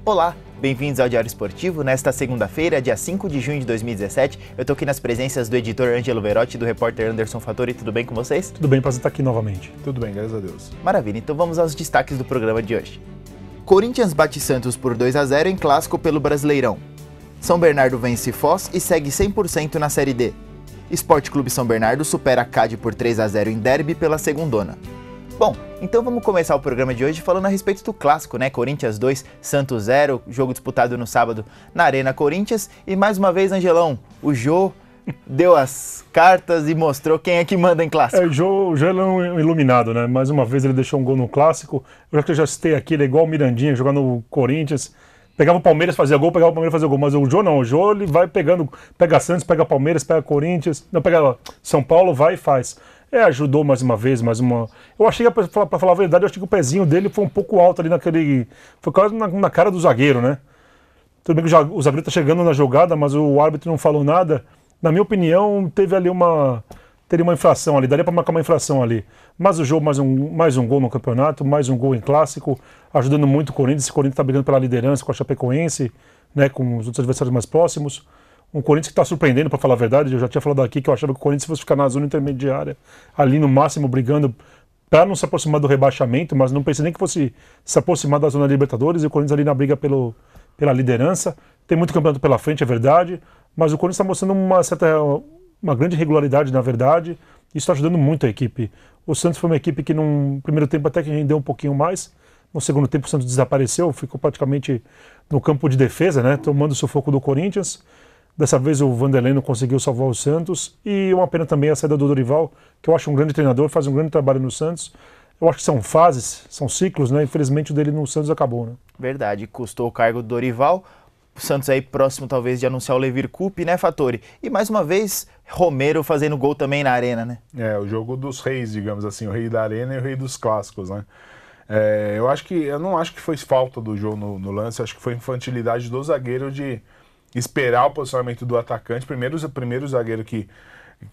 Olá, bem-vindos ao Diário Esportivo. Nesta segunda-feira, dia 5 de junho de 2017, eu tô aqui nas presenças do editor Ângelo Verotti e do repórter Anderson Fattori. Tudo bem com vocês? Tudo bem, prazer estar aqui novamente. Tudo bem, graças a Deus. Maravilha, então vamos aos destaques do programa de hoje. Corinthians bate Santos por 2-0 em clássico pelo Brasileirão. São Bernardo vence Foz e segue 100% na Série D. Esporte Clube São Bernardo supera a CAD por 3-0 em derby pela segundona. Bom, então vamos começar o programa de hoje falando a respeito do clássico, né? Corinthians 2, Santos 0, jogo disputado no sábado na Arena Corinthians. E mais uma vez, Angelão, o Jô deu as cartas e mostrou quem é que manda em clássico. O Jô é um iluminado, né? Mais uma vez ele deixou um gol no clássico. Eu já citei aqui, ele é igual o Mirandinha, jogando no Corinthians. Pegava o Palmeiras, fazia gol, pegava o Palmeiras, fazia gol. Mas o Jô não, o Jô ele vai pegando, pega Santos, pega Palmeiras, pega Corinthians, não, pega São Paulo, vai e faz. Ajudou mais uma vez, mais uma... Eu achei, pra falar a verdade, eu achei que o pezinho dele foi um pouco alto ali naquele... Foi quase na cara do zagueiro, né? Tudo bem que o zagueiro tá chegando na jogada, mas o árbitro não falou nada. Na minha opinião, teria uma infração ali, daria pra marcar uma infração ali. Mas o jogo, mais um gol no campeonato, mais um gol em clássico, ajudando muito o Corinthians. Esse Corinthians tá brigando pela liderança com a Chapecoense, né, com os outros adversários mais próximos. Um Corinthians que está surpreendendo, para falar a verdade. Eu já tinha falado aqui que eu achava que o Corinthians fosse ficar na zona intermediária, ali no máximo brigando para não se aproximar do rebaixamento, mas não pensei nem que fosse se aproximar da zona Libertadores. E o Corinthians ali na briga pela liderança. Tem muito campeonato pela frente, é verdade, mas o Corinthians está mostrando uma grande regularidade, na verdade. Isso está ajudando muito a equipe. O Santos foi uma equipe que no primeiro tempo até que rendeu um pouquinho mais. No segundo tempo o Santos desapareceu, ficou praticamente no campo de defesa, né, tomando o sufoco do Corinthians. Dessa vez o Vanderlei não conseguiu salvar o Santos. E uma pena também a saída do Dorival, que eu acho um grande treinador, faz um grande trabalho no Santos. Eu acho que são fases, são ciclos, né? Infelizmente o dele no Santos acabou, né? Verdade, custou o cargo do Dorival. O Santos aí próximo talvez de anunciar o Levir Coupe, né, Fattori? E mais uma vez, Romero fazendo gol também na Arena, né? O jogo dos reis, digamos assim, o rei da Arena e o rei dos clássicos, né? Eu não acho que foi falta do jogo no lance, acho que foi infantilidade do zagueiro de esperar o posicionamento do atacante. Primeiro o zagueiro que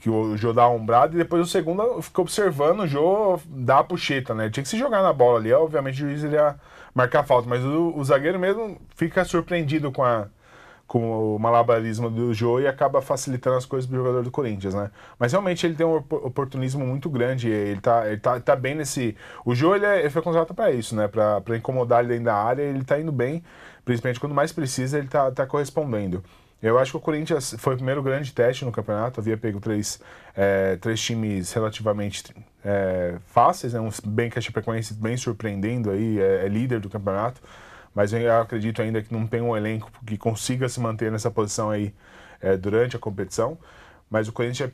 o Jô dá a ombrada, e depois o segundo ficou observando o Jô dar a puxeta, né? Tinha que se jogar na bola ali, obviamente o juiz ia marcar falta, mas o zagueiro mesmo fica surpreendido com o malabarismo do Jô e acaba facilitando as coisas pro jogador do Corinthians, né? Mas realmente ele tem um oportunismo muito grande, ele tá bem nesse... O Jô ele foi contratado para isso, né? Pra incomodar ele dentro da área, ele tá indo bem, principalmente quando mais precisa, ele tá correspondendo. Eu acho que o Corinthians foi o primeiro grande teste no campeonato, havia pego três times relativamente fáceis, né? Bem que a Chapecoense bem surpreendendo aí, é líder do campeonato, mas eu acredito ainda que não tem um elenco que consiga se manter nessa posição aí durante a competição. Mas o Corinthians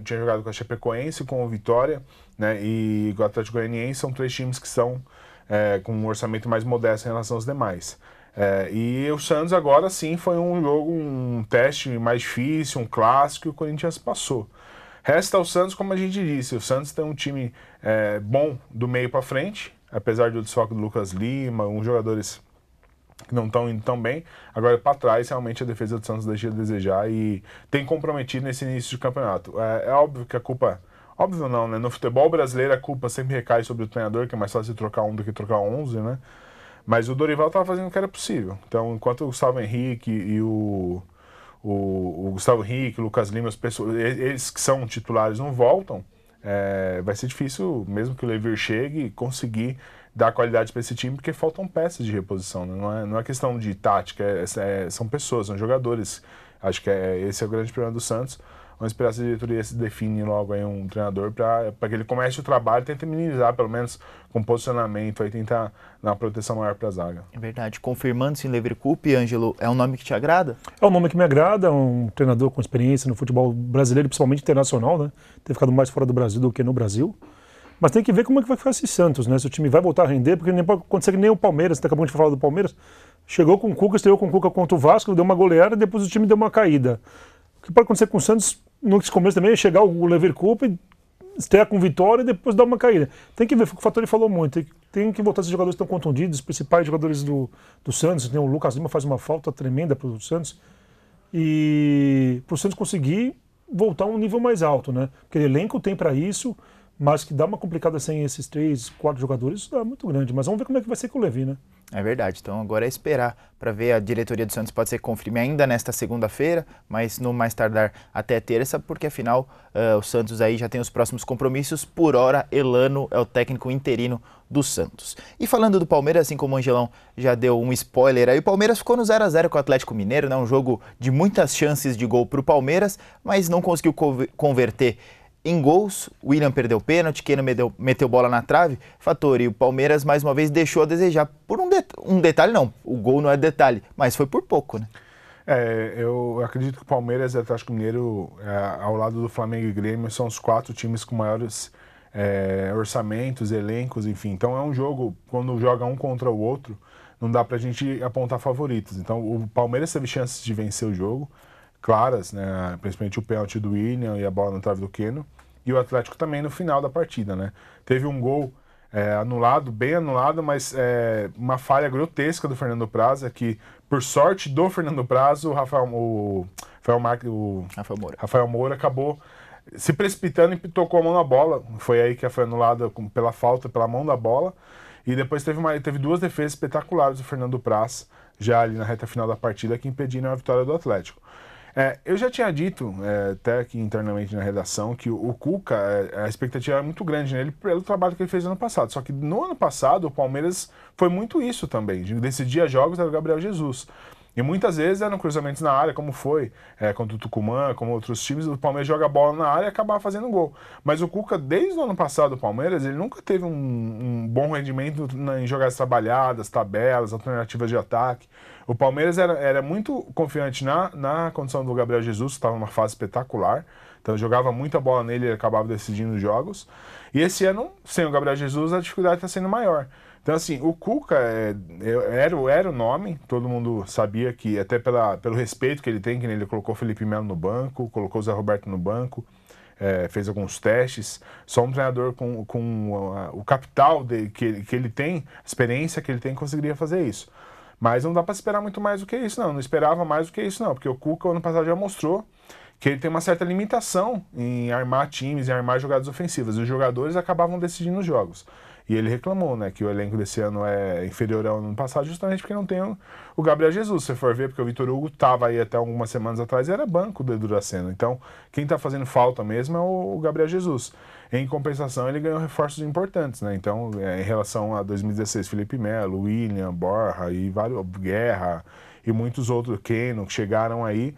tinha jogado com a Chapecoense, com o Vitória, né, e o Atlético Goianiense, são três times que são com um orçamento mais modesto em relação aos demais. E o Santos agora sim foi um teste mais difícil, um clássico, e o Corinthians passou. Resta o Santos, como a gente disse, o Santos tem um time bom do meio para frente, apesar do desfalque do Lucas Lima, uns jogadores que não estão indo tão bem. Agora para trás, realmente a defesa do Santos deixa a desejar e tem comprometido nesse início de campeonato. É óbvio que a culpa... Óbvio não, né? No futebol brasileiro a culpa sempre recai sobre o treinador, que é mais fácil trocar um do que trocar 11, né? Mas o Dorival estava fazendo o que era possível. Então, enquanto o Gustavo Henrique e o Gustavo Henrique, o Lucas Lima, eles que são titulares não voltam, vai ser difícil, mesmo que o Levir chegue, conseguir dar qualidade para esse time, porque faltam peças de reposição, né? Não é questão de tática, são pessoas, são jogadores. Acho que esse é o grande problema do Santos. Vamos esperar se a diretoria se define logo aí um treinador para que ele comece o trabalho e tente minimizar, pelo menos com posicionamento, aí tentar dar uma proteção maior para a zaga. É verdade. Confirmando-se em Levir Coupe, Ângelo, é um nome que te agrada? É um nome que me agrada, um treinador com experiência no futebol brasileiro, principalmente internacional, né? Ter ficado mais fora do Brasil do que no Brasil. Mas tem que ver como é que vai ficar esse Santos, né? Se o time vai voltar a render, porque nem pode acontecer que nem o Palmeiras, você acabou de falar do Palmeiras, chegou com o Cuca, estreou com o Cuca contra o Vasco, deu uma goleada e depois o time deu uma caída. O que pode acontecer com o Santos no começo também é chegar o Levir Coupe, estrear com vitória e depois dar uma caída. Tem que ver, o Fattori falou muito, tem que voltar esses jogadores que estão contundidos, os principais jogadores do Santos, né? O Lucas Lima faz uma falta tremenda para o Santos, e para o Santos conseguir voltar a um nível mais alto, né? Porque o elenco tem para isso, mas que dá uma complicada sem esses 3, 4 jogadores, isso dá muito grande. Mas vamos ver como é que vai ser com o Levi, né? É verdade, então agora é esperar para ver. A diretoria do Santos pode ser que confirme ainda nesta segunda-feira, mas no mais tardar até terça, porque afinal o Santos aí já tem os próximos compromissos. Por hora, Elano é o técnico interino do Santos. E falando do Palmeiras, assim como o Angelão já deu um spoiler aí, o Palmeiras ficou no 0-0 com o Atlético Mineiro, né? Um jogo de muitas chances de gol para o Palmeiras, mas não conseguiu converter em gols. O William perdeu pênalti, Keno meteu bola na trave, fator, e o Palmeiras mais uma vez deixou a desejar por um detalhe, não, o gol não é detalhe, mas foi por pouco, né? Eu acredito que o Palmeiras e o Atlético Mineiro, ao lado do Flamengo e Grêmio, são os 4 times com maiores orçamentos, elencos, enfim. Então é um jogo, quando joga um contra o outro, não dá pra gente apontar favoritos. Então o Palmeiras teve chances de vencer o jogo, claras, né? Principalmente o pênalti do William e a bola na trave do Keno, e o Atlético também no final da partida, né? Teve um gol anulado, bem anulado, mas uma falha grotesca do Fernando Praz, que por sorte do Fernando Praz, o Rafael Moura acabou se precipitando e tocou a mão na bola. Foi aí que foi anulada pela falta, pela mão da bola. E depois teve 2 defesas espetaculares do Fernando Praz, já ali na reta final da partida, que impediram a vitória do Atlético. Eu já tinha dito, até aqui internamente na redação, que o Cuca, a expectativa era muito grande nele pelo trabalho que ele fez no ano passado. Só que no ano passado o Palmeiras foi muito isso também, de decidir jogos era o Gabriel Jesus. E muitas vezes eram cruzamentos na área, como foi contra o Tucumã, como outros times, o Palmeiras joga a bola na área e acabava fazendo gol. Mas o Cuca, desde o ano passado, o Palmeiras, ele nunca teve um bom rendimento em jogadas trabalhadas, tabelas, alternativas de ataque. O Palmeiras era muito confiante na condição do Gabriel Jesus, que estava numa fase espetacular. Então jogava muita bola nele e ele acabava decidindo os jogos. E esse ano, sem o Gabriel Jesus, a dificuldade está sendo maior. Então, assim, o Cuca era o nome, todo mundo sabia que, até pelo respeito que ele tem, que ele colocou o Felipe Melo no banco, colocou o Zé Roberto no banco, fez alguns testes. Só um treinador com o capital que ele tem, a experiência que ele tem, conseguiria fazer isso. Mas não dá para esperar muito mais do que isso, não. Não esperava mais do que isso, não. Porque o Cuca, ano passado, já mostrou que ele tem uma certa limitação em armar times, em armar jogadas ofensivas. Os jogadores acabavam decidindo os jogos. E ele reclamou, né, que o elenco desse ano é inferior ao ano passado, justamente porque não tem o Gabriel Jesus. Se você for ver, porque o Vitor Hugo estava aí até algumas semanas atrás e era banco do Edu Dracena. Então, quem está fazendo falta mesmo é o Gabriel Jesus. Em compensação, ele ganhou reforços importantes, né? Então, em relação a 2016, Felipe Melo, William, Borja e Guerra e muitos outros, Keno, que chegaram aí,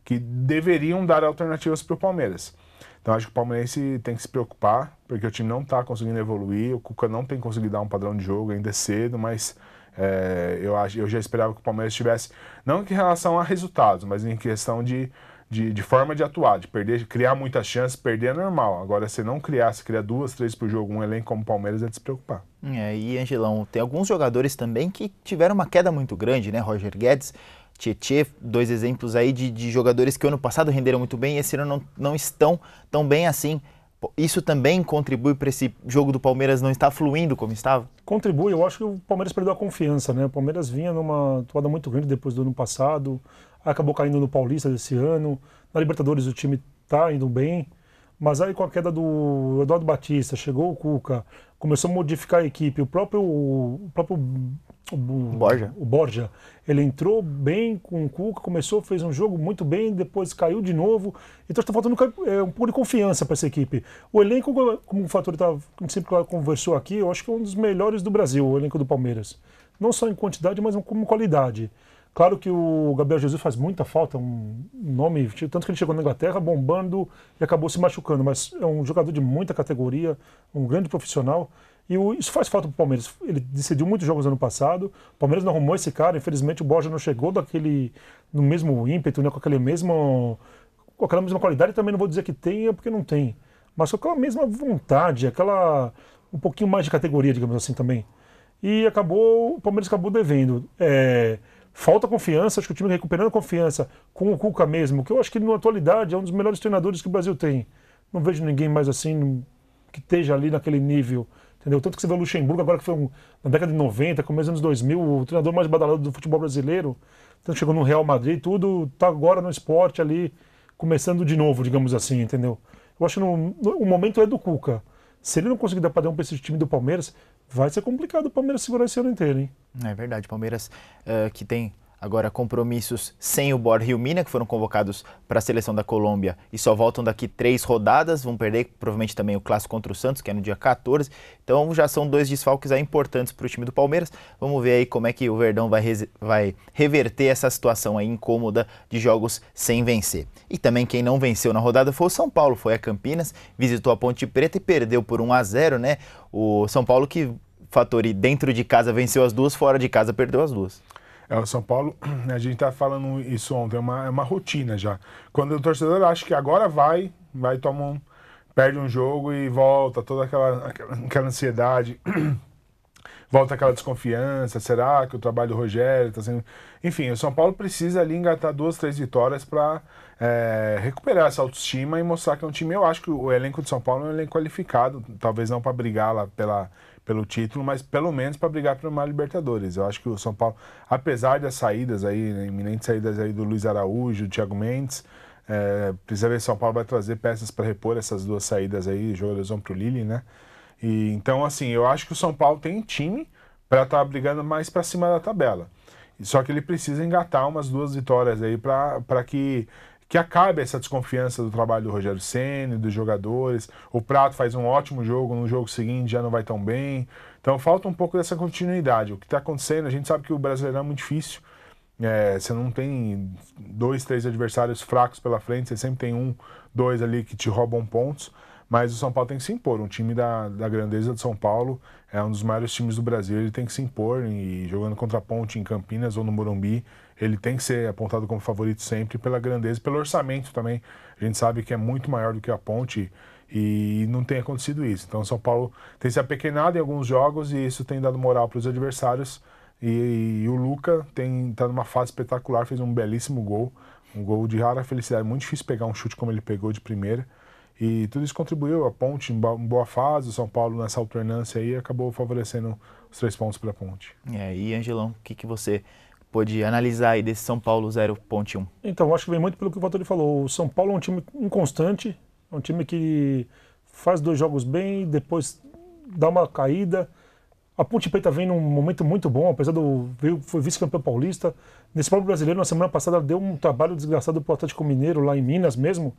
que deveriam dar alternativas para o Palmeiras. Então acho que o Palmeirense tem que se preocupar, porque o time não está conseguindo evoluir, o Cuca não tem conseguido dar um padrão de jogo, ainda é cedo, mas eu já esperava que o Palmeiras tivesse, não em relação a resultados, mas em questão de forma de atuar, de criar muitas chances, perder é normal. Agora, se não criar, se criar 2, 3 por jogo, um elenco como o Palmeiras, é de se preocupar. E Angelão, tem alguns jogadores também que tiveram uma queda muito grande, né? Roger Guedes, Tietê, 2 exemplos aí de jogadores que ano passado renderam muito bem e esse ano não estão tão bem assim. Isso também contribui para esse jogo do Palmeiras não estar fluindo como estava? Contribui, eu acho que o Palmeiras perdeu a confiança, né? O Palmeiras vinha numa toada muito grande depois do ano passado, acabou caindo no Paulista desse ano, na Libertadores o time está indo bem, mas aí com a queda do Eduardo Batista, chegou o Cuca, começou a modificar a equipe, o próprio Borja, ele entrou bem com o Cuca, fez um jogo muito bem, depois caiu de novo, então está faltando um pouco de confiança para essa equipe. O elenco, como o Fator sempre conversou aqui, eu acho que é um dos melhores do Brasil, o elenco do Palmeiras. Não só em quantidade, mas como qualidade. Claro que o Gabriel Jesus faz muita falta, um nome, tanto que ele chegou na Inglaterra bombando e acabou se machucando, mas é um jogador de muita categoria, um grande profissional. E isso faz falta para o Palmeiras. Ele decidiu muitos jogos ano passado. O Palmeiras não arrumou esse cara. Infelizmente o Borja não chegou no mesmo ímpeto, né, com aquela mesma qualidade. Também não vou dizer que tenha, porque não tem. Mas com aquela mesma vontade, um pouquinho mais de categoria, digamos assim, também. E o Palmeiras acabou devendo. Falta confiança, acho que o time recuperando confiança com o Cuca mesmo, que eu acho que na atualidade é um dos melhores treinadores que o Brasil tem. Não vejo ninguém mais assim que esteja ali naquele nível. Entendeu? Tanto que você vê o Luxemburgo, agora que foi na década de 90, começo dos anos 2000, o treinador mais badalado do futebol brasileiro, tanto chegou no Real Madrid, tudo tá agora no esporte ali, começando de novo, digamos assim, entendeu? Eu acho que o momento é do Cuca. Se ele não conseguir dar padrão para esse time do Palmeiras, vai ser complicado o Palmeiras segurar esse ano inteiro, hein? É verdade, Palmeiras que tem agora compromissos sem o Borja e o Mina, que foram convocados para a seleção da Colômbia e só voltam daqui 3 rodadas, vão perder provavelmente também o clássico contra o Santos, que é no dia 14, então já são 2 desfalques aí importantes para o time do Palmeiras. Vamos ver aí como é que o Verdão vai reverter essa situação aí incômoda de jogos sem vencer. E também quem não venceu na rodada foi o São Paulo, foi a Campinas, visitou a Ponte Preta e perdeu por 1-0, né? O São Paulo que fator dentro de casa venceu as 2, fora de casa perdeu as 2. O São Paulo, a gente tá falando isso ontem, é uma rotina já. Quando o torcedor acha que agora perde um jogo e volta toda aquela ansiedade, volta aquela desconfiança, será que o trabalho do Rogério está sendo... Enfim, o São Paulo precisa ali engatar 2, 3 vitórias para recuperar essa autoestima e mostrar que é um time... Eu acho que o elenco de São Paulo é um elenco qualificado, talvez não para brigar lá pelo título, mas pelo menos para brigar por uma Libertadores. Eu acho que o São Paulo, apesar das saídas aí, né, iminentes saídas aí do Luiz Araújo, do Thiago Mendes, precisa ver se o São Paulo vai trazer peças para repor essas 2 saídas aí, jogadores vão pro Lille, né? E, então, assim, eu acho que o São Paulo tem time para estar brigando mais para cima da tabela. Só que ele precisa engatar umas 2 vitórias aí para que acabe essa desconfiança do trabalho do Rogério Ceni, dos jogadores. O Prato faz um ótimo jogo, no jogo seguinte já não vai tão bem. Então falta um pouco dessa continuidade. O que está acontecendo, a gente sabe que o Brasileirão é muito difícil. Você não tem 2, 3 adversários fracos pela frente, você sempre tem 1, 2 ali que te roubam pontos. Mas o São Paulo tem que se impor. Um time da grandeza de São Paulo é um dos maiores times do Brasil, ele tem que se impor. E jogando contra a Ponte em Campinas ou no Morumbi, ele tem que ser apontado como favorito sempre pela grandeza e pelo orçamento também. A gente sabe que é muito maior do que a Ponte e não tem acontecido isso. Então o São Paulo tem se apequenado em alguns jogos e isso tem dado moral para os adversários. E o Luca está numa fase espetacular, fez um belíssimo gol, um gol de rara felicidade. Muito difícil pegar um chute como ele pegou de primeira. E tudo isso contribuiu, a Ponte em boa fase, o São Paulo nessa alternância aí acabou favorecendo os 3 pontos para a Ponte. E Angelão, o que você pôde analisar aí desse São Paulo 0 Ponte 1? Então, acho que vem muito pelo que o Valtteri falou. O São Paulo é um time inconstante, é um time que faz 2 jogos bem, depois dá uma caída. A Ponte Preta vem num momento muito bom, apesar foi vice-campeão paulista. Nesse próprio brasileiro, na semana passada, deu um trabalho desgraçado pro Atlético Mineiro, lá em Minas mesmo,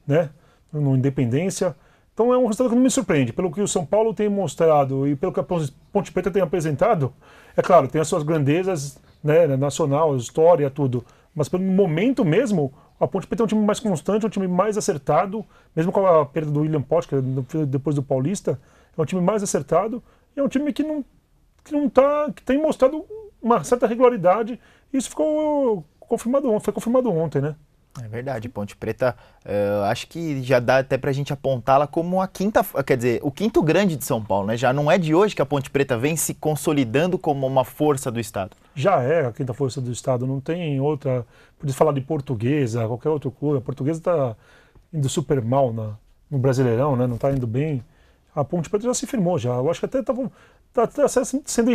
né? No Independência. Então é um resultado que não me surpreende. Pelo que o São Paulo tem mostrado e pelo que a Ponte Preta tem apresentado, é claro, tem as suas grandezas, né, nacional, história, tudo. Mas pelo momento mesmo, a Ponte Preta é um time mais constante, um time mais acertado, mesmo com a perda do William Potker depois do Paulista, é um time mais acertado e é um time que tem mostrado uma certa regularidade. Isso foi confirmado ontem, né? É verdade, Ponte Preta, acho que já dá até pra gente apontá-la como o quinto grande de São Paulo, né? Já não é de hoje que a Ponte Preta vem se consolidando como uma força do estado. Já é a quinta força do estado, não tem outra. Podia falar de Portuguesa, qualquer outro clube. A Portuguesa está indo super mal no Brasileirão, né? Não está indo bem. A Ponte Preta já se firmou, já. Eu acho que até tá sendo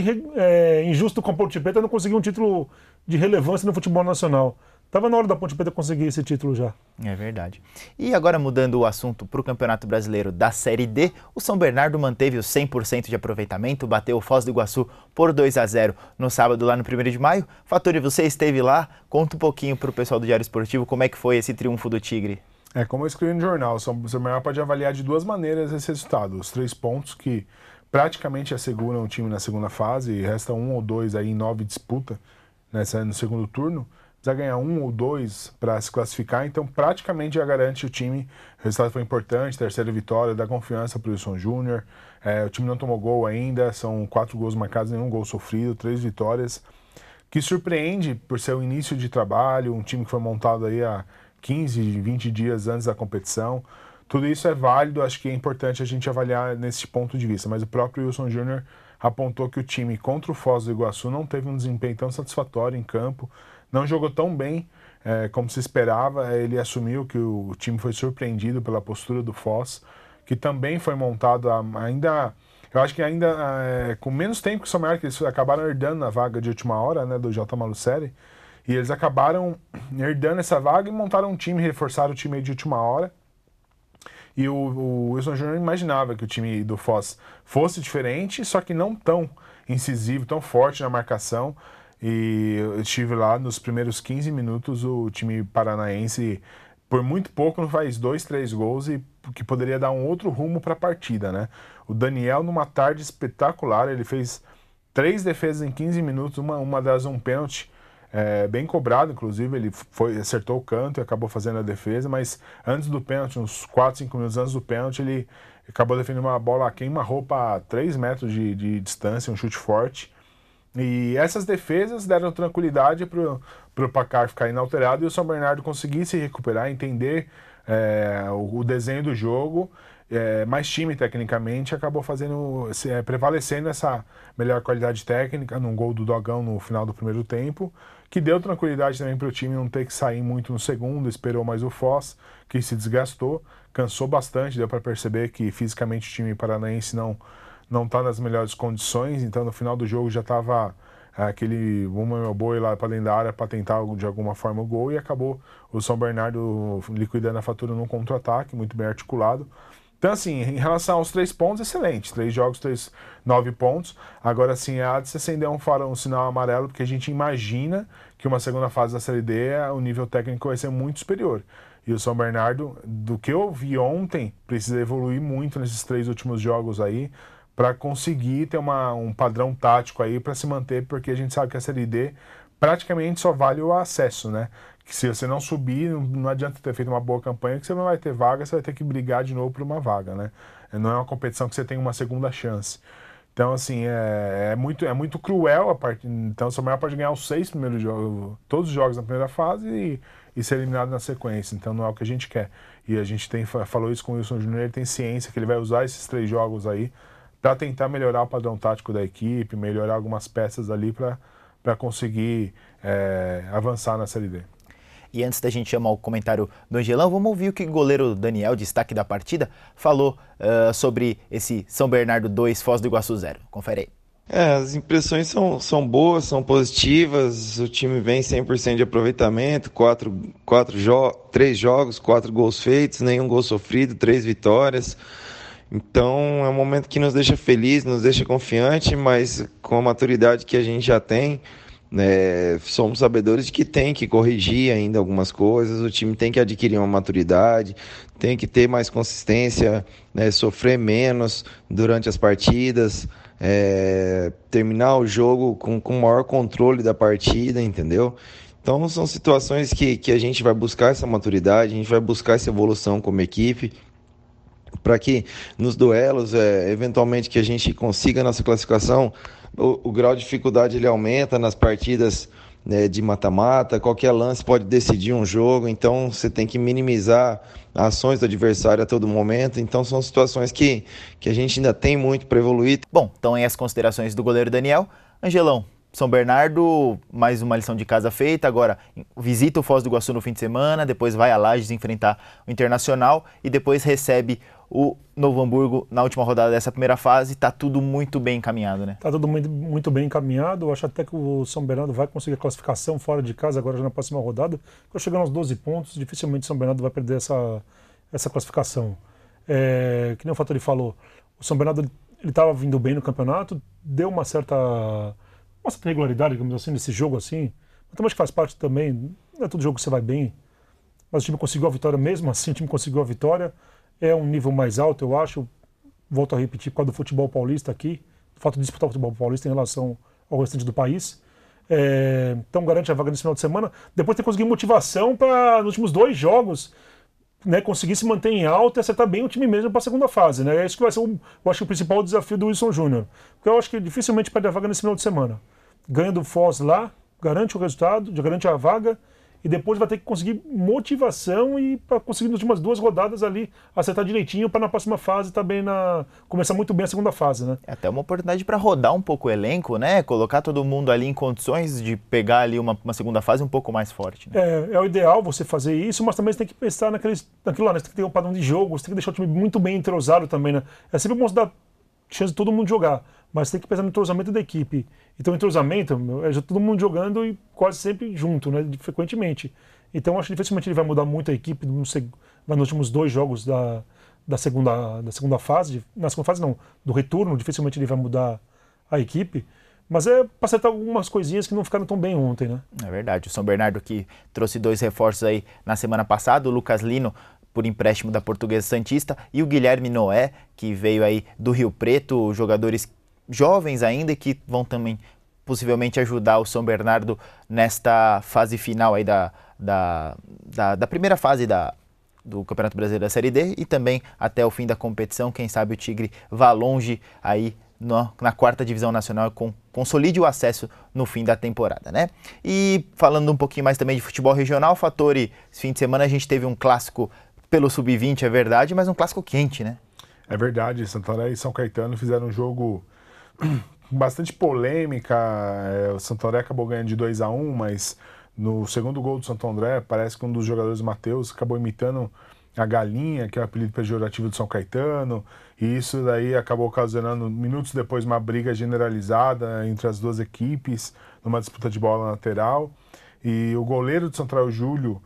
injusto com a Ponte Preta não conseguir um título de relevância no futebol nacional. Estava na hora da Ponte Preta conseguir esse título já. É verdade. E agora mudando o assunto para o Campeonato Brasileiro da Série D, o São Bernardo manteve o 100% de aproveitamento, bateu o Foz do Iguaçu por 2-0 no sábado lá no 1º de maio. Fattori, você esteve lá, conta um pouquinho para o pessoal do Diário Esportivo como é que foi esse triunfo do Tigre. Como eu escrevi no jornal, o São Bernardo pode avaliar de 2 maneiras esse resultado. Os 3 pontos que praticamente asseguram o time na segunda fase, resta 1 ou 2 aí em 9 disputas no segundo turno. Precisa ganhar 1 ou 2 para se classificar, então praticamente já garante o time. O resultado foi importante, 3ª vitória, dá confiança para o Wilson Júnior. O time não tomou gol ainda, são 4 gols marcados, nenhum gol sofrido, 3 vitórias. Que surpreende por ser o início de trabalho, um time que foi montado aí há 15, 20 dias antes da competição. Tudo isso é válido, acho que é importante a gente avaliar nesse ponto de vista, mas o próprio Wilson Júnior apontou que o time contra o Foz do Iguaçu não teve um desempenho tão satisfatório em campo, não jogou tão bem como se esperava. Ele assumiu que o time foi surpreendido pela postura do Foz, que também foi montado eu acho que ainda com menos tempo que o São Bernardo, que eles acabaram herdando na vaga de última hora, né, do J. Malucelli, e eles acabaram herdando essa vaga e montaram um time, reforçaram o time de última hora. E o Wilson Júnior imaginava que o time do Foz fosse diferente, só que não tão incisivo, tão forte na marcação. E eu estive lá nos primeiros 15 minutos, o time paranaense, por muito pouco, não faz 2, 3 gols, e que poderia dar um outro rumo para a partida, né? O Daniel, numa tarde espetacular, ele fez 3 defesas em 15 minutos, uma delas um pênalti, bem cobrado, inclusive, ele acertou o canto e acabou fazendo a defesa, mas antes do pênalti, uns 4, 5 minutos antes do pênalti, ele acabou defendendo uma bola a queima-roupa a 3 metros de distância, um chute forte. E essas defesas deram tranquilidade para o placar ficar inalterado e o São Bernardo conseguir se recuperar, entender o desenho do jogo, mais time tecnicamente, acabou prevalecendo essa melhor qualidade técnica num gol do Dogão no final do primeiro tempo, que deu tranquilidade também para o time não ter que sair muito no segundo, esperou mais o Foz, que se desgastou, cansou bastante, deu para perceber que fisicamente o time paranaense não está nas melhores condições, então no final do jogo já estava aquele meu boi lá para dentro da área para tentar de alguma forma o gol, e acabou o São Bernardo liquidando a fatura num contra-ataque muito bem articulado. Então, assim, em relação aos 3 pontos, excelente. 3 jogos, 9 pontos. Agora, sim, há de se acender um sinal amarelo, porque a gente imagina que uma segunda fase da Série D, o nível técnico vai ser muito superior. E o São Bernardo, do que eu vi ontem, precisa evoluir muito nesses 3 últimos jogos aí, para conseguir ter um padrão tático aí para se manter, porque a gente sabe que a Série D praticamente só vale o acesso, né? Que se você não subir, não adianta ter feito uma boa campanha, que você não vai ter vaga, você vai ter que brigar de novo por uma vaga, né? Não é uma competição que você tem uma segunda chance. Então, assim, é muito cruel a parte. Então, o São Bernardo pode ganhar os 6 primeiros jogos, todos os jogos na primeira fase e ser eliminado na sequência. Então, não é o que a gente quer. E a gente falou isso com o Wilson Júnior, ele tem ciência que ele vai usar esses 3 jogos aí para tentar melhorar o padrão tático da equipe, melhorar algumas peças ali para conseguir avançar na Série D. E antes da gente chamar o comentário do Angelão, vamos ouvir o que o goleiro Daniel, destaque da partida, falou sobre esse São Bernardo 2, Foz do Iguaçu 0. Confere aí. As impressões são boas, são positivas, o time vem 100% de aproveitamento, 3 jogos, 4 gols feitos, nenhum gol sofrido, 3 vitórias. Então é um momento que nos deixa feliz, nos deixa confiante, mas com a maturidade que a gente já tem, somos sabedores de que tem que corrigir ainda algumas coisas, o time tem que adquirir uma maturidade, tem que ter mais consistência, sofrer menos durante as partidas, terminar o jogo com maior controle da partida, entendeu? Então são situações que a gente vai buscar essa maturidade, a gente vai buscar essa evolução como equipe, para que nos duelos, eventualmente que a gente consiga a nossa classificação, o grau de dificuldade ele aumenta nas partidas de mata-mata, qualquer lance pode decidir um jogo, então você tem que minimizar ações do adversário a todo momento, então são situações que a gente ainda tem muito para evoluir. Bom, então aí as considerações do goleiro Daniel. Angelão, São Bernardo, mais uma lição de casa feita, agora visita o Foz do Iguaçu no fim de semana, depois vai a Lages enfrentar o Internacional e depois recebe o Novo Hamburgo na última rodada dessa primeira fase. Está tudo muito bem encaminhado, né? Está tudo muito bem encaminhado. Eu acho até que o São Bernardo vai conseguir a classificação fora de casa agora já na próxima rodada. Quando chegar aos 12 pontos, dificilmente o São Bernardo vai perder essa classificação. Que nem o Fattori falou, o São Bernardo ele estava vindo bem no campeonato, deu uma certa regularidade, digamos assim, nesse jogo assim. Mas também acho que faz parte também, não é todo jogo que você vai bem, mas o time conseguiu a vitória mesmo assim, o time conseguiu a vitória. É um nível mais alto, eu acho. Volto a repetir, por causa do futebol paulista aqui, o fato de disputar o futebol paulista em relação ao restante do país. Então garante a vaga nesse final de semana. Depois tem que conseguir motivação para, nos últimos 2 jogos, conseguir se manter em alta e acertar bem o time mesmo para a segunda fase. É isso que vai ser, eu acho, o principal desafio do Wilson Júnior. Porque eu acho que dificilmente perde a vaga nesse final de semana. Ganha do Foz lá, garante o resultado, garante a vaga, e depois vai ter que conseguir motivação e para conseguir nas últimas 2 rodadas ali acertar direitinho para na próxima fase também começar muito bem a segunda fase, né? É até uma oportunidade para rodar um pouco o elenco, né? Colocar todo mundo ali em condições de pegar ali uma segunda fase um pouco mais forte. Né? É o ideal você fazer isso, mas também você tem que pensar naquilo lá, né? Você tem que ter um padrão de jogo, você tem que deixar o time muito bem entrosado também, né? É sempre bom dar chance de todo mundo jogar, mas tem que pensar no entrosamento da equipe. Então o entrosamento é já todo mundo jogando e quase sempre junto, né, frequentemente. Então acho que dificilmente ele vai mudar muito a equipe, vai nos últimos 2 jogos da segunda fase. Na segunda fase não, do retorno, dificilmente ele vai mudar a equipe. Mas é para acertar algumas coisinhas que não ficaram tão bem ontem, né? É verdade. O São Bernardo que trouxe 2 reforços aí na semana passada, o Lucas Lino, por empréstimo da Portuguesa Santista, e o Guilherme Noé, que veio aí do Rio Preto, jogadores jovens ainda e que vão também possivelmente ajudar o São Bernardo nesta fase final aí da primeira fase do Campeonato Brasileiro da Série D e também até o fim da competição. Quem sabe o Tigre vá longe aí na 4ª Divisão Nacional e consolide o acesso no fim da temporada, né? E falando um pouquinho mais também de futebol regional, Fattori, esse fim de semana a gente teve um clássico pelo Sub-20, é verdade, mas um clássico quente, né? É verdade, Santarém e São Caetano fizeram um jogo com bastante polêmica. O Santo André acabou ganhando de 2-1, mas no segundo gol do Santo André, parece que um dos jogadores, Matheus, acabou imitando a galinha, que é o apelido pejorativo do São Caetano, e isso daí acabou ocasionando, minutos depois, uma briga generalizada entre as duas equipes, numa disputa de bola lateral, e o goleiro do Central Júlio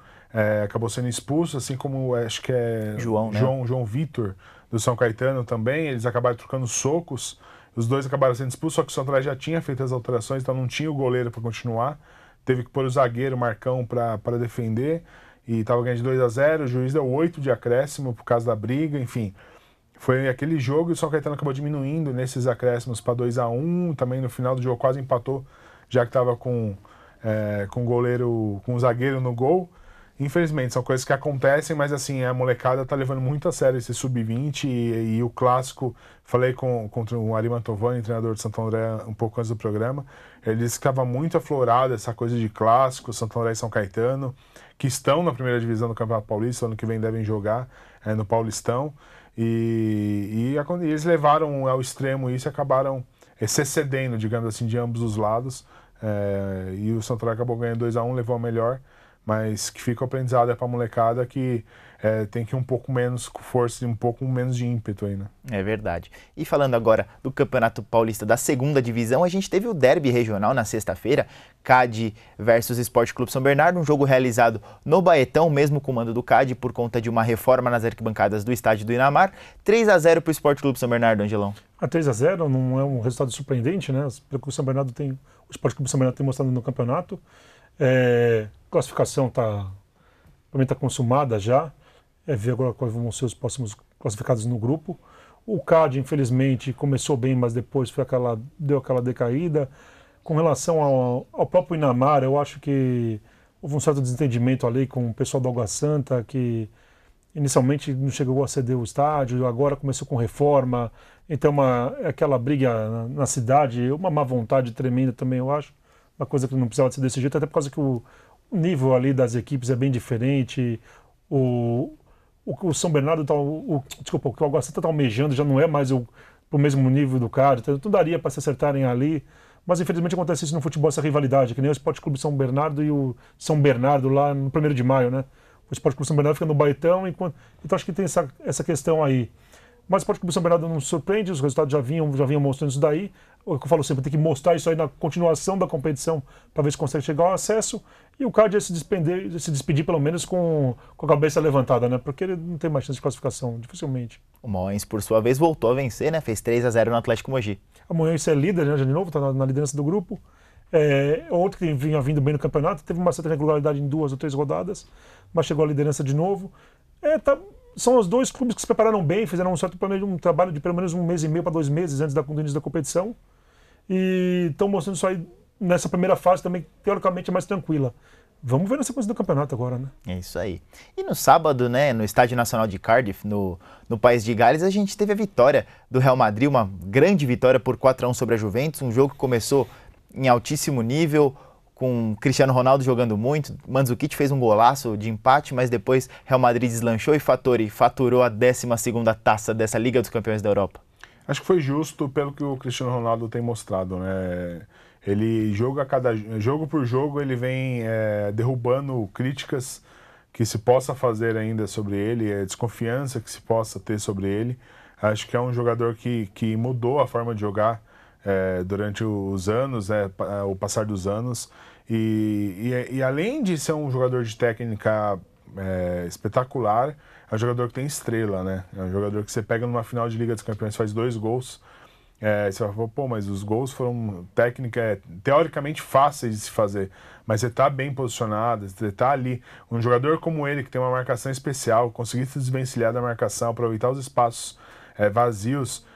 acabou sendo expulso, assim como acho que é João Vitor, do São Caetano também. Eles acabaram trocando socos, os dois acabaram sendo expulsos, só que o São André já tinha feito as alterações, então não tinha o goleiro para continuar, teve que pôr o zagueiro Marcão para defender, e estava ganhando de 2-0, o juiz deu 8 de acréscimo por causa da briga, enfim. Foi aquele jogo e o São Caetano acabou diminuindo nesses acréscimos para 2-1, também no final do jogo quase empatou, já que estava com o goleiro, com o zagueiro no gol. Infelizmente, são coisas que acontecem, mas assim, a molecada tá levando muito a sério esse Sub-20 e o clássico. Falei com o Ari Mantovani, treinador de Santo André, um pouco antes do programa. Ele disse que estava muito aflorado essa coisa de clássico, Santo André e São Caetano, que estão na primeira divisão do Campeonato Paulista, ano que vem devem jogar no Paulistão. E eles levaram ao extremo isso e acabaram se excedendo, digamos assim, de ambos os lados. E o Santo André acabou ganhando 2-1, levou a melhor. Mas que fica o aprendizado para a molecada que tem que ir um pouco menos com força e um pouco menos de ímpeto aí, né? É verdade. E falando agora do Campeonato Paulista da 2ª Divisão, a gente teve o derby regional na sexta-feira, CAD versus Esporte Clube São Bernardo, um jogo realizado no Baetão, mesmo com o mando do CAD, por conta de uma reforma nas arquibancadas do estádio do Inamar. 3-0 para o Esporte Clube São Bernardo, Angelão. A 3-0 não é um resultado surpreendente, né? Pelo que o Esporte Clube São Bernardo tem mostrado no campeonato. Classificação também está consumada já. Ver agora quais vão ser os próximos classificados no grupo. O CAD, infelizmente, começou bem, mas depois deu aquela decaída. Com relação ao próprio Inamar, eu acho que houve um certo desentendimento ali com o pessoal do Água Santa, que inicialmente não chegou a ceder o estádio, agora começou com reforma. Então, aquela briga na cidade, uma má vontade tremenda também, eu acho. Uma coisa que não precisava ser desse jeito, até por causa que o nível ali das equipes é bem diferente. O São Bernardo o que o Água Santa está almejando já não é mais pro mesmo nível do CAD, então tudo daria para se acertarem ali, mas infelizmente acontece isso no futebol, essa rivalidade, que nem o Esporte Clube São Bernardo e o São Bernardo lá no 1º de maio, né? O Esporte Clube São Bernardo fica no Baetão, então acho que tem essa questão aí. Mas o Esporte Clube São Bernardo não surpreende, os resultados já vinham mostrando isso daí. O que eu falo sempre, tem que mostrar isso aí na continuação da competição para ver se consegue chegar ao acesso. E o CAD ia se despedir pelo menos com a cabeça levantada, né? Porque ele não tem mais chance de classificação, dificilmente. O Moense, por sua vez, voltou a vencer, né? Fez 3-0 no Atlético Mogi. O Moense é líder, né? Já de novo, está na liderança do grupo. Outro que vinha vindo bem no campeonato, teve uma certa regularidade em 2 ou 3 rodadas, mas chegou à liderança de novo. São os dois clubes que se prepararam bem, fizeram um trabalho de pelo menos 1 mês e meio para 2 meses antes do início da competição. E estão mostrando isso aí nessa primeira fase também, teoricamente, mais tranquila. Vamos ver na sequência do campeonato agora, né? É isso aí. E no sábado, né, no Estádio Nacional de Cardiff, no País de Gales, a gente teve a vitória do Real Madrid, uma grande vitória por 4-1 sobre a Juventus, um jogo que começou em altíssimo nível, com Cristiano Ronaldo jogando muito, Mandzukic fez um golaço de empate, mas depois Real Madrid deslanchou e faturou a 12ª taça dessa Liga dos Campeões da Europa. Acho que foi justo pelo que o Cristiano Ronaldo tem mostrado, né? Ele jogo por jogo, ele vem derrubando críticas que se possa fazer ainda sobre ele, desconfiança que se possa ter sobre ele. Acho que é um jogador que mudou a forma de jogar durante os anos, o passar dos anos. E além de ser um jogador de técnica espetacular. É um jogador que tem estrela, né? É um jogador que você pega numa final de Liga dos Campeões, faz 2 gols. Você vai falar, pô, mas os gols foram teoricamente fáceis de se fazer, mas você tá bem posicionado, você tá ali. Um jogador como ele, que tem uma marcação especial, conseguir se desvencilhar da marcação, aproveitar os espaços vazios,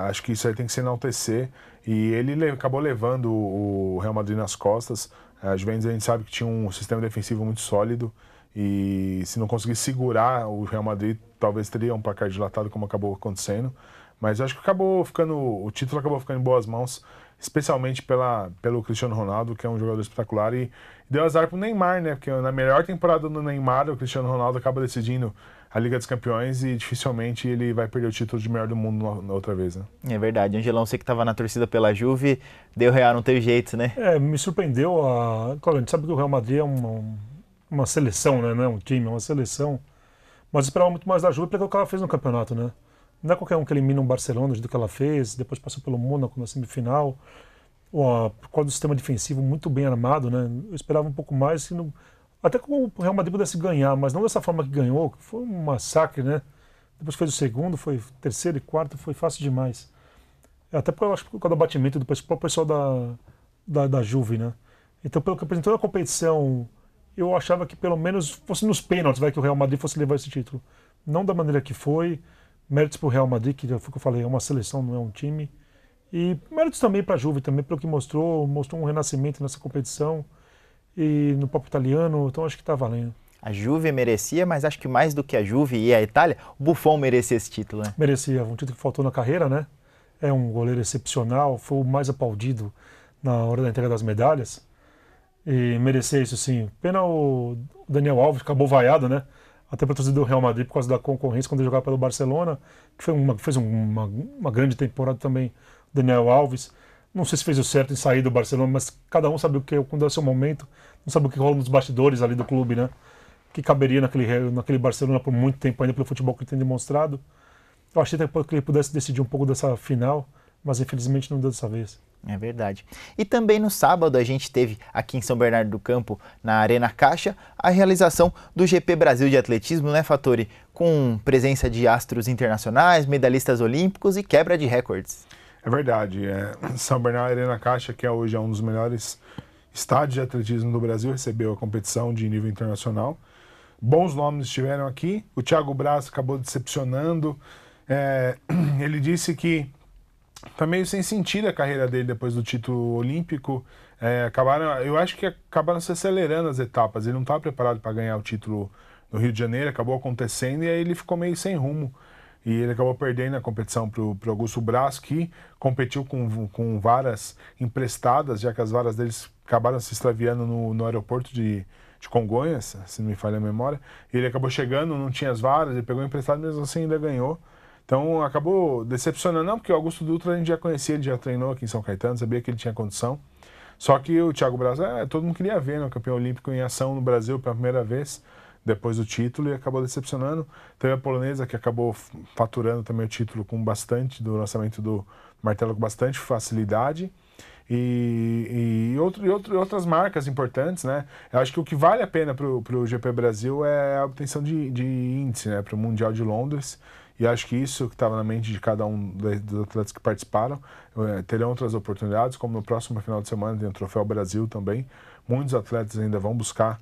acho que isso aí tem que se enaltecer. E ele acabou levando o Real Madrid nas costas. A Juventus, a gente sabe que tinha um sistema defensivo muito sólido, e se não conseguisse segurar o Real Madrid, talvez teria um placar dilatado, como acabou acontecendo. Mas eu acho que o título acabou ficando em boas mãos, especialmente pelo Cristiano Ronaldo, que é um jogador espetacular, e deu azar pro Neymar, né? Porque na melhor temporada do Neymar, o Cristiano Ronaldo acaba decidindo a Liga dos Campeões e dificilmente ele vai perder o título de melhor do mundo na outra vez, né? É verdade, Angelão, você que estava na torcida pela Juve, deu Real, não teve jeito, né? Me surpreendeu. Claro, a gente sabe que o Real Madrid é uma seleção, né? Não é um time, é uma seleção. Mas eu esperava muito mais da Juve pelo que ela fez no campeonato, né? Não é qualquer um que elimina um Barcelona do que ela fez, depois passou pelo Mônaco na semifinal, por causa do sistema defensivo muito bem armado, né? Eu esperava um pouco mais, até que o Real Madrid pudesse ganhar, mas não dessa forma que ganhou, que foi um massacre, né? Depois fez o segundo, foi terceiro e quarto, foi fácil demais. Até porque eu acho que por causa do batimento do pessoal da Juve, né? Então, pelo que apresentou na competição, eu achava que pelo menos fosse nos pênaltis, que o Real Madrid fosse levar esse título. Não da maneira que foi. Méritos para o Real Madrid, que foi o que eu falei, é uma seleção, não é um time. E méritos também para a Juve, também pelo que mostrou um renascimento nessa competição e no próprio italiano, então acho que está valendo. A Juve merecia, mas acho que mais do que a Juve e a Itália, o Buffon merecia esse título, né? Merecia, um título que faltou na carreira, né? É um goleiro excepcional, foi o mais aplaudido na hora da entrega das medalhas. E merecia isso sim. Pena o Daniel Alves, acabou vaiado, né? Até para o torcedor do Real Madrid por causa da concorrência quando ele jogava pelo Barcelona, que fez uma grande temporada também, Daniel Alves. Não sei se fez o certo em sair do Barcelona, mas cada um sabe quando é o seu momento, não sabe o que rola nos bastidores ali do clube, né? Que caberia naquele Barcelona por muito tempo ainda pelo futebol que ele tem demonstrado. Eu achei até que ele pudesse decidir um pouco dessa final, mas infelizmente não deu dessa vez. É verdade. E também no sábado a gente teve aqui em São Bernardo do Campo, na Arena Caixa, a realização do GP Brasil de Atletismo, né, Fattori? Com presença de astros internacionais, medalhistas olímpicos e quebra de recordes. É verdade. São Bernardo Arena Caixa, que hoje é um dos melhores estádios de atletismo do Brasil, recebeu a competição de nível internacional. Bons nomes estiveram aqui. O Thiago Braz acabou decepcionando. Ele disse que tá meio sem sentido a carreira dele depois do título olímpico. Eu acho que acabaram se acelerando as etapas. Ele não estava preparado para ganhar o título no Rio de Janeiro, acabou acontecendo e aí ele ficou meio sem rumo. E ele acabou perdendo a competição para o Augusto Braz, que competiu com varas emprestadas, já que as varas deles acabaram se extraviando no aeroporto de Congonhas, se não me falha a memória. Ele acabou chegando, não tinha as varas, ele pegou emprestado, mesmo assim ainda ganhou. Então acabou decepcionando, não, porque o Augusto Dutra a gente já conhecia, ele já treinou aqui em São Caetano, sabia que ele tinha condição. Só que o Thiago Braz, todo mundo queria ver, né, o campeão olímpico em ação no Brasil pela primeira vez, depois do título, e acabou decepcionando. Teve a polonesa que acabou faturando também o título do lançamento do martelo com bastante facilidade. E outras marcas importantes, né? Eu acho que o que vale a pena para o GP Brasil é a obtenção de índice, né, para o Mundial de Londres. E acho que isso que estava na mente de cada um dos atletas que participaram, terão outras oportunidades, como no próximo final de semana tem o Troféu Brasil também. Muitos atletas ainda vão buscar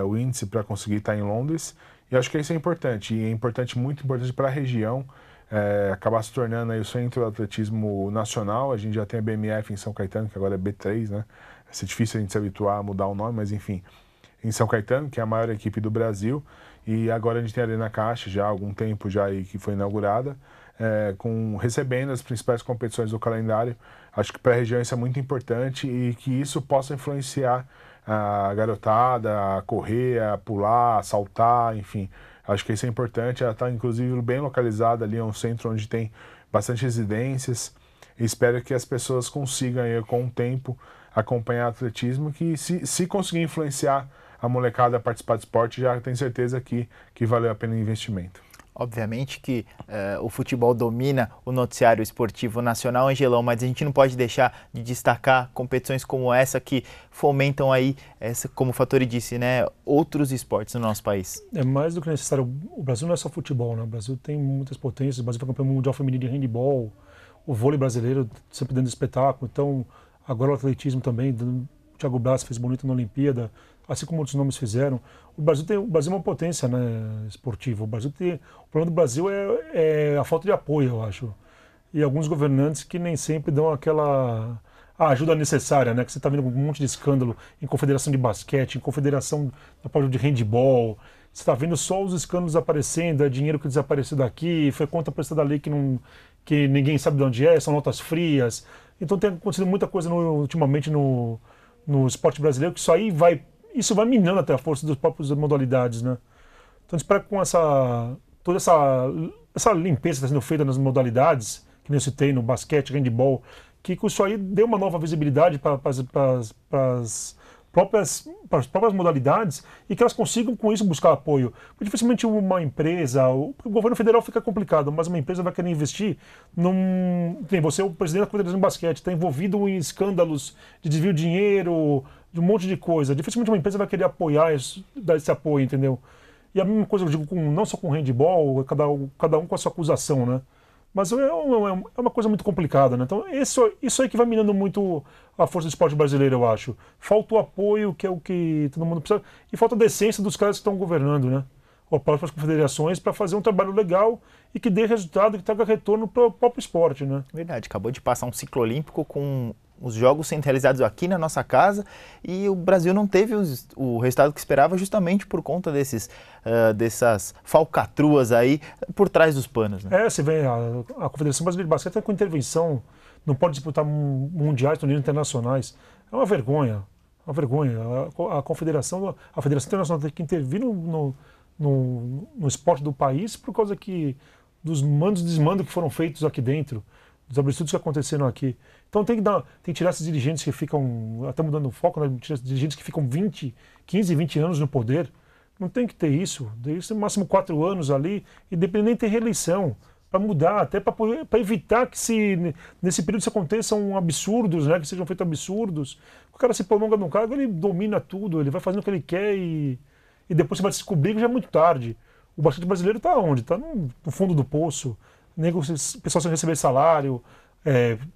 o índice para conseguir estar em Londres. E acho que isso é importante. E é importante, muito importante para a região, acabar se tornando aí o centro do atletismo nacional. A gente já tem a BMF em São Caetano, que agora é B3, né? Vai ser difícil a gente se habituar a mudar o nome, mas enfim. Em São Caetano, que é a maior equipe do Brasil. E agora a gente tem a Arena Caixa, já há algum tempo já aí que foi inaugurada, recebendo as principais competições do calendário. Acho que para a região isso é muito importante e que isso possa influenciar a garotada a correr, a pular, a saltar, enfim. Acho que isso é importante. Ela está, inclusive, bem localizada ali, é um centro onde tem bastante residências. E espero que as pessoas consigam, aí, com o tempo, acompanhar o atletismo, que se conseguir influenciar a molecada a participar de esporte, já tenho certeza que valeu a pena o investimento. Obviamente que o futebol domina o noticiário esportivo nacional, Angelão, mas a gente não pode deixar de destacar competições como essa que fomentam aí, como o Fattori disse, né, outros esportes no nosso país. É mais do que necessário. O Brasil não é só futebol, né? O Brasil tem muitas potências. O Brasil foi campeão mundial feminino de handebol, o vôlei brasileiro sempre dando espetáculo. Então, agora o atletismo também. O Thiago Braz fez bonito na Olimpíada, assim como outros nomes fizeram. O Brasil é uma potência, né, esportiva. O problema do Brasil é a falta de apoio, eu acho. E alguns governantes que nem sempre dão aquela ajuda necessária, né? Que você está vendo um monte de escândalo em confederação de basquete, em confederação de handebol. Você está vendo só os escândalos aparecendo, é dinheiro que desapareceu daqui, foi conta prestada da lei que ninguém sabe de onde são notas frias. Então tem acontecido muita coisa ultimamente no esporte brasileiro, que isso vai minando até a força das próprias modalidades, né? Então espero que com toda essa limpeza que está sendo feita nas modalidades, que nem eu citei, no basquete, handebol, que isso aí dê uma nova visibilidade para as próprias modalidades e que elas consigam com isso buscar apoio. Porque dificilmente uma empresa, o governo federal fica complicado, mas uma empresa vai querer investir você, o presidente da Confederação de Basquete, está envolvido em escândalos de desvio de dinheiro, de um monte de coisa. Dificilmente uma empresa vai querer apoiar isso, dar esse apoio, entendeu? E a mesma coisa eu digo não só com handebol, cada um com a sua acusação, né? Mas é uma coisa muito complicada, né? Então isso aí que vai minando muito a força do esporte brasileiro, eu acho. Falta o apoio, que é o que todo mundo precisa, e falta a decência dos caras que estão governando, né? Ou para as confederações, para fazer um trabalho legal e que dê resultado, que traga retorno para o próprio esporte, né? Verdade, acabou de passar um ciclo olímpico com os jogos sendo realizados aqui na nossa casa e o Brasil não teve o resultado que esperava justamente por conta dessas falcatruas aí por trás dos panos, né? Você vê, a Confederação Brasileira de Basquete está com intervenção, não pode disputar mundiais, torneios internacionais. É uma vergonha, uma vergonha. A Federação Internacional tem que intervir no esporte do país por causa dos mandos e desmandos que foram feitos aqui dentro, dos absurdos que aconteceram aqui. Então tem que tirar esses dirigentes que ficam, até mudando o foco, né? Tirar esses dirigentes que ficam 15, 20 anos no poder. Não tem que ter isso. Isso no máximo 4 anos ali, independente de ter reeleição, para mudar, até para evitar que nesse período se aconteçam absurdos, né? Que sejam feitos absurdos. O cara se prolonga no cargo, ele domina tudo, ele vai fazendo o que ele quer e depois você vai descobrir que já é muito tarde. O basquete brasileiro está onde? Está no fundo do poço. O pessoal sem receber salário,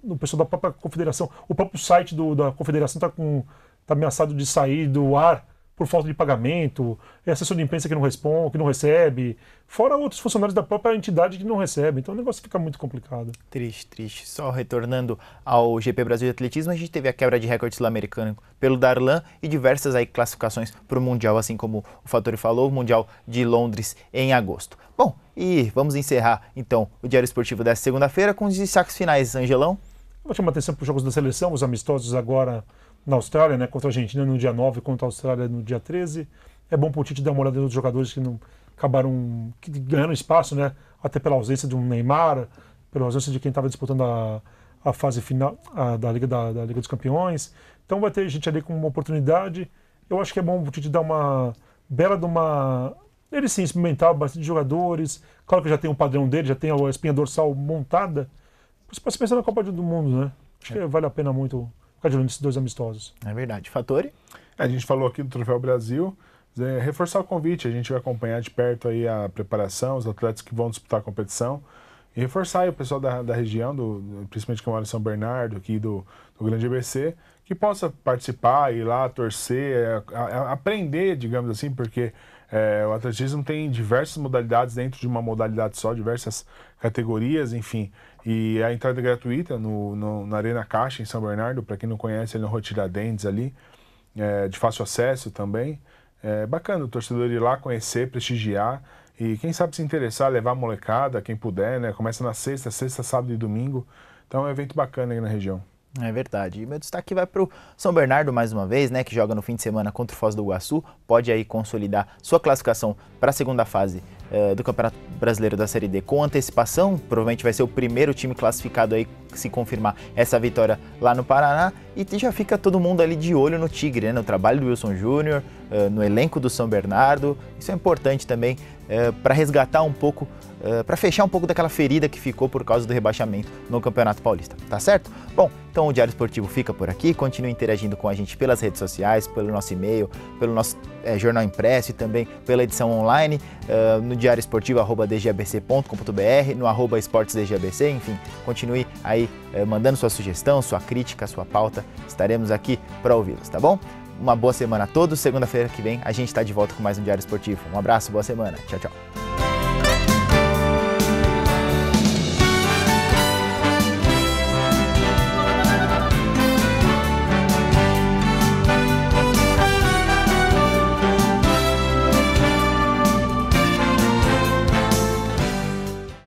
o pessoal da própria confederação, o próprio site da confederação está ameaçado de sair do ar por falta de pagamento, assessor de imprensa que não responde, que não recebe, fora outros funcionários da própria entidade que não recebem. Então o negócio fica muito complicado. Triste, triste. Só retornando ao GP Brasil de Atletismo, a gente teve a quebra de recorde sul-americano pelo Darlan e diversas aí classificações para o Mundial, assim como o Fattori falou, o Mundial de Londres em agosto. Bom, e vamos encerrar então o Diário Esportivo desta segunda-feira com os destaques finais, Angelão. Vou chamar a atenção para os jogos da seleção, os amistosos agora na Austrália, né, contra a Argentina no dia 9, contra a Austrália no dia 13. É bom para o Tite dar uma olhada nos jogadores que não acabaram ganhando espaço, né, até pela ausência de um Neymar, pela ausência de quem estava disputando a fase final da Liga dos Campeões. Então vai ter gente ali com uma oportunidade. Eu acho que é bom o Tite dar uma bela de uma... Ele sim, experimentar bastante jogadores. Claro que já tem um padrão dele, já tem a espinha dorsal montada. Você pode pensar na Copa do Mundo, né? Acho que vale a pena muito ficar de olho nesses 2 amistosos. É verdade. Fattori? A gente falou aqui do Troféu Brasil. Reforçar o convite, a gente vai acompanhar de perto aí a preparação, os atletas que vão disputar a competição. E reforçar aí o pessoal da região, principalmente que mora em São Bernardo, aqui do Grande ABC, que possa participar, ir lá, torcer, aprender, digamos assim, porque o atletismo tem diversas modalidades dentro de uma modalidade só, diversas categorias, enfim. E a entrada é gratuita na Arena Caixa, em São Bernardo, para quem não conhece, ali no Rua Tiradentes, ali, de fácil acesso também. É bacana o torcedor ir lá conhecer, prestigiar e quem sabe se interessar, levar a molecada, quem puder, né? Começa na sexta, sábado e domingo. Então é um evento bacana aí na região. É verdade. E meu destaque vai para o São Bernardo mais uma vez, né, que joga no fim de semana contra o Foz do Iguaçu. Pode aí consolidar sua classificação para a segunda fase do Campeonato Brasileiro da Série D com antecipação, provavelmente vai ser o primeiro time classificado aí, se confirmar essa vitória lá no Paraná, e já fica todo mundo ali de olho no Tigre, né? No trabalho do Wilson Júnior, no elenco do São Bernardo. Isso é importante também para resgatar um pouco, para fechar um pouco daquela ferida que ficou por causa do rebaixamento no Campeonato Paulista, tá certo? Bom, então o Diário Esportivo fica por aqui, continue interagindo com a gente pelas redes sociais, pelo nosso e-mail, pelo nosso jornal impresso e também pela edição online, no diarioesportivo@dgbc.com.br, no @esportesdgbc, enfim, continue aí mandando sua sugestão, sua crítica, sua pauta, estaremos aqui para ouvi-los, tá bom? Uma boa semana a todos, segunda-feira que vem a gente está de volta com mais um Diário Esportivo. Um abraço, boa semana, tchau, tchau.